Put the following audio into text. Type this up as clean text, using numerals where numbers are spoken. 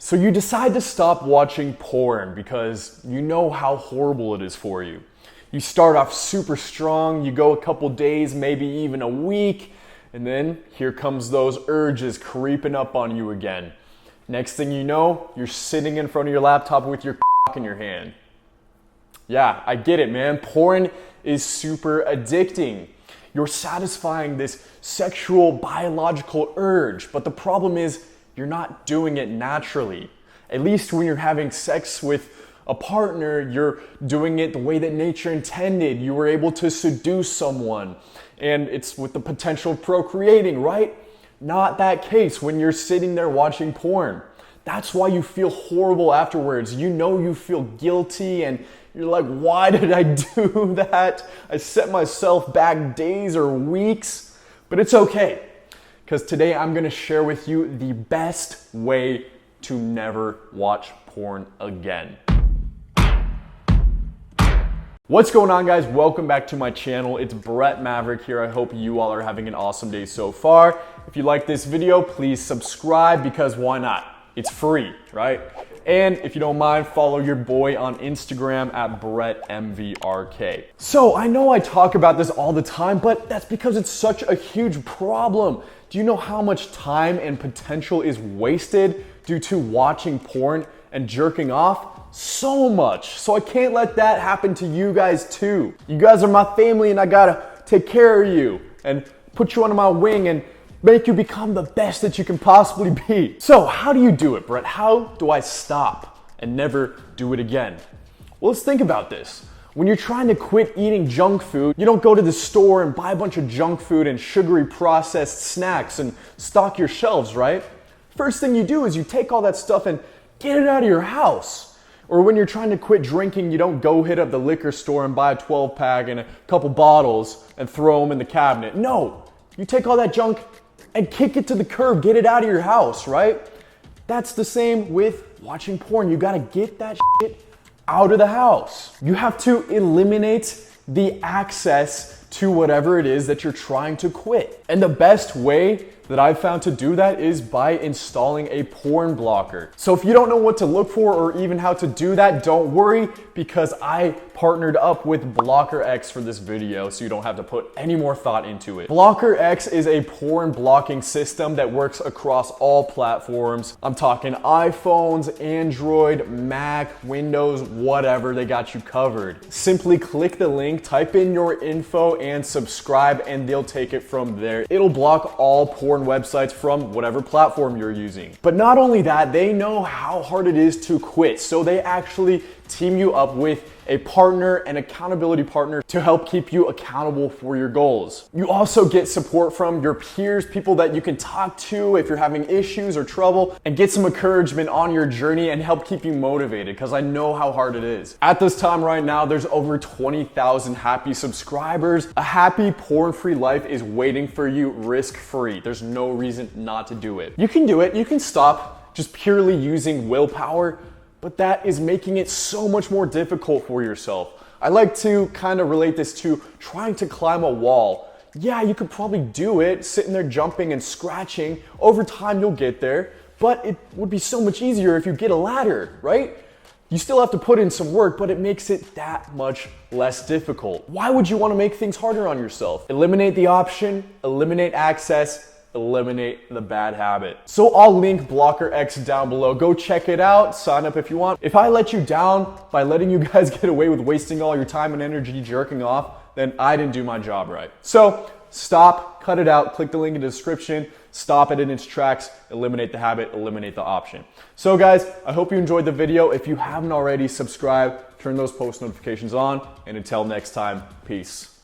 So you decide to stop watching porn because you know how horrible it is for you. You start off super strong, you go a couple days, maybe even a week, and then here comes those urges creeping up on you again. Next thing you know, you're sitting in front of your laptop with your in your hand. Yeah, I get it, man. Porn is super addicting. You're satisfying this sexual biological urge, but the problem is you're not doing it naturally. At least when you're having sex with a partner, you're doing it the way that nature intended. You were able to seduce someone, and it's with the potential of procreating, right? Not that case when you're sitting there watching porn. That's why you feel horrible afterwards. You know you feel guilty and you're like, why did I do that? I set myself back days or weeks, but it's okay. Because today I'm gonna share with you the best way to never watch porn again. What's going on, guys? Welcome back to my channel. It's Brett Maverick here. I hope you all are having an awesome day so far. If you like this video, please subscribe because why not? It's free, right? And if you don't mind, follow your boy on Instagram at BrettMVRK. So I know I talk about this all the time, but that's because it's such a huge problem. Do you know how much time and potential is wasted due to watching porn and jerking off? So much. So I can't let that happen to you guys too. You guys are my family and I gotta take care of you and put you under my wing and make you become the best that you can possibly be. So how do you do it, Brett? How do I stop and never do it again? Well, let's think about this. When you're trying to quit eating junk food, you don't go to the store and buy a bunch of junk food and sugary processed snacks and stock your shelves, right? First thing you do is you take all that stuff and get it out of your house. Or when you're trying to quit drinking, you don't go hit up the liquor store and buy a 12-pack and a couple bottles and throw them in the cabinet. No, you take all that junk and kick it to the curb, get it out of your house, right? That's the same with watching porn. You gotta get that shit out of the house. You have to eliminate the access to whatever it is that you're trying to quit. And the best way that I've found to do that is by installing a porn blocker. So if you don't know what to look for or even how to do that, don't worry, because I partnered up with Blocker X for this video, so you don't have to put any more thought into it. Blocker X is a porn blocking system that works across all platforms. I'm talking iPhones, Android, Mac, Windows, whatever, they got you covered. Simply click the link, type in your info and subscribe, and they'll take it from there. It'll block all porn websites from whatever platform you're using. But not only that, they know how hard it is to quit, so they actually team you up with a partner, an accountability partner, to help keep you accountable for your goals. You also get support from your peers, people that you can talk to if you're having issues or trouble, and get some encouragement on your journey and help keep you motivated, because I know how hard it is. At this time right now, there's over 20,000 happy subscribers. A happy porn-free life is waiting for you risk-free. There's no reason not to do it. You can do it. You can stop just purely using willpower, but that is making it so much more difficult for yourself. I like to kind of relate this to trying to climb a wall. Yeah, you could probably do it, sitting there jumping and scratching. Over time, you'll get there, but it would be so much easier if you get a ladder, right? You still have to put in some work, but it makes it that much less difficult. Why would you want to make things harder on yourself? Eliminate the option, eliminate access, eliminate the bad habit. So I'll link Blocker X down below. Go check it out, sign up if you want. If I let you down by letting you guys get away with wasting all your time and energy jerking off, then I didn't do my job right. So stop, cut it out, click the link in the description, stop it in its tracks, eliminate the habit, eliminate the option. So guys, I hope you enjoyed the video. If you haven't already, subscribe, turn those post notifications on, and until next time, peace.